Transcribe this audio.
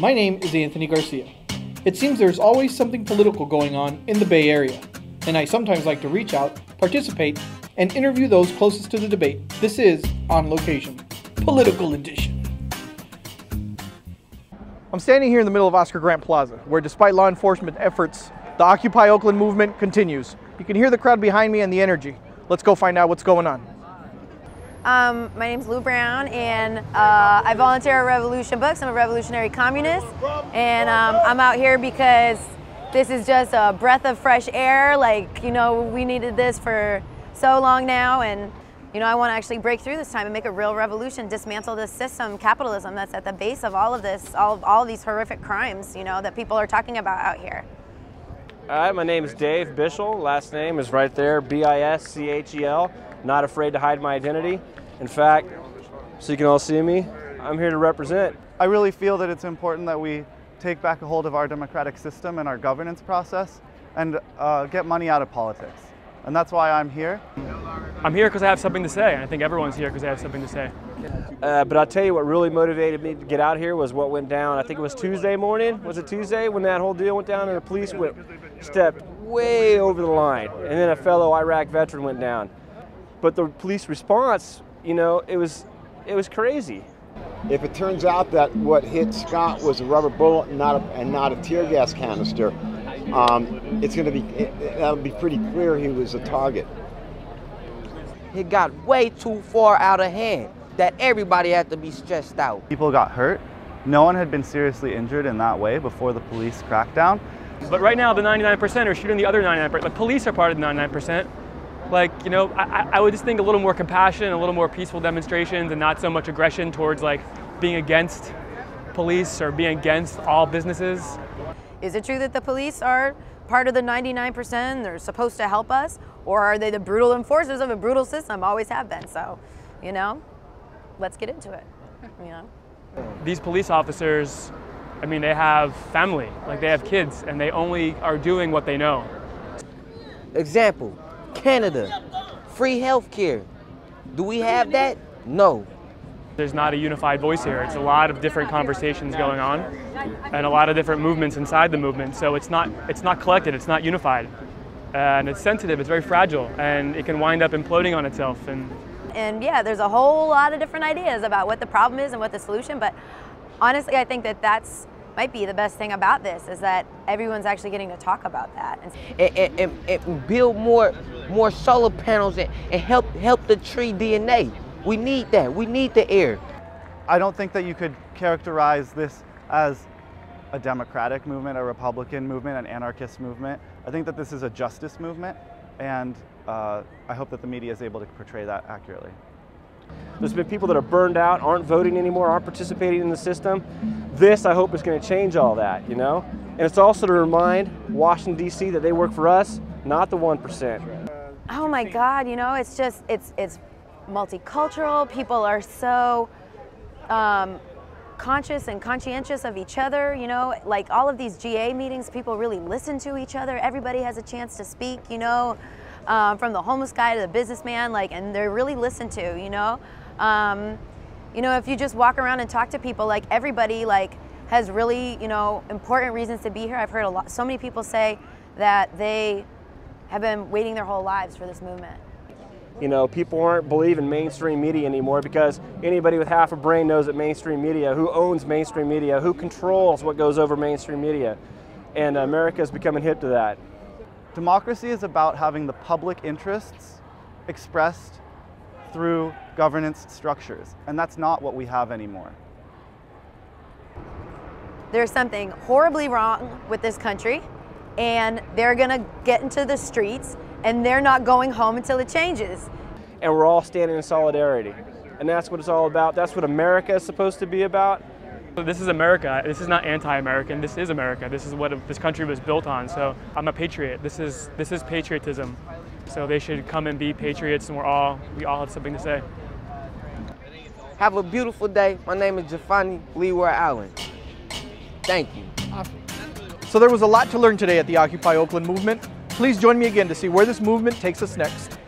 My name is Anthony Garcia. It seems there's always something political going on in the Bay Area, and I sometimes like to reach out, participate, and interview those closest to the debate. This is On Location, Political Edition. I'm standing here in the middle of Oscar Grant Plaza, where despite law enforcement efforts, the Occupy Oakland movement continues. You can hear the crowd behind me and the energy. Let's go find out what's going on. My name's Lou Brown, and I volunteer at Revolution Books. I'm a revolutionary communist, and I'm out here because this is just a breath of fresh air. Like, you know, we needed this for so long now, and you know, I want to actually break through this time and make a real revolution, dismantle this system, capitalism that's at the base of all of this, all of these horrific crimes, you know, that people are talking about out here. Hi, my name is Dave Bischel. Last name is right there, B-I-S-C-H-E-L. Not afraid to hide my identity. In fact, so you can all see me, I'm here to represent. I really feel that it's important that we take back a hold of our democratic system and our governance process and get money out of politics. And that's why I'm here. I'm here because I have something to say, and I think everyone's here because they have something to say. But I'll tell you what really motivated me to get out here was what went down. I think it was Tuesday morning. Was it Tuesday when that whole deal went down and the police stepped way over the line, and then a fellow Iraq veteran went down. But the police response, you know, it was crazy. If it turns out that what hit Scott was a rubber bullet and not a tear gas canister, it's going to be, that'll be pretty clear he was a target. It got way too far out of hand that everybody had to be stressed out. People got hurt. No one had been seriously injured in that way before the police crackdown. But right now, the 99% are shooting the other 99%. The police are part of the 99%. Like, you know, I would just think a little more compassion, a little more peaceful demonstrations, and not so much aggression towards like being against police or being against all businesses. Is it true that the police are part of the 99%? They're supposed to help us? Or are they the brutal enforcers of a brutal system? Always have been. So, you know, let's get into it, you know. These police officers, I mean, they have family, like they have kids, and they only are doing what they know. Example, Canada, free health care. Do we have that? No. There's not a unified voice here. It's a lot of different conversations going on and a lot of different movements inside the movement. So it's not collected, it's not unified. And it's sensitive, it's very fragile, and it can wind up imploding on itself. And yeah, there's a whole lot of different ideas about what the problem is and what the solution, but honestly, I think that that's might be the best thing about this, is that everyone's actually getting to talk about that. And build more solar panels and help the tree DNA. We need that. We need the air. I don't think that you could characterize this as a democratic movement, a Republican movement, an anarchist movement. I think that this is a justice movement, and I hope that the media is able to portray that accurately. There's been people that are burned out, aren't voting anymore, aren't participating in the system. This, I hope, is going to change all that, you know? And it's also to remind Washington, D.C. that they work for us, not the 1%. Oh my God, you know, it's just, it's multicultural. People are so conscious and conscientious of each other, you know? Like all of these GA meetings, people really listen to each other. Everybody has a chance to speak, you know? From the homeless guy to the businessman, like, and they're really listened to, you know? You know, if you just walk around and talk to people, like everybody like has really, you know, important reasons to be here. I've heard so many people say that they have been waiting their whole lives for this movement. You know, people aren't believing mainstream media anymore because anybody with half a brain knows that mainstream media, who owns mainstream media, who controls what goes over mainstream media. And America is becoming hip to that. Democracy is about having the public interests expressed through governance structures, and that's not what we have anymore. There's something horribly wrong with this country, and they're gonna get into the streets, and they're not going home until it changes. And we're all standing in solidarity, and that's what it's all about. That's what America is supposed to be about. This is America. This is not anti-American. This is America. This is what this country was built on. So I'm a patriot. This is patriotism. So they should come and be patriots, and we all have something to say. Have a beautiful day. My name is Jafani Leroy Allen. Thank you. So there was a lot to learn today at the Occupy Oakland movement. Please join me again to see where this movement takes us next.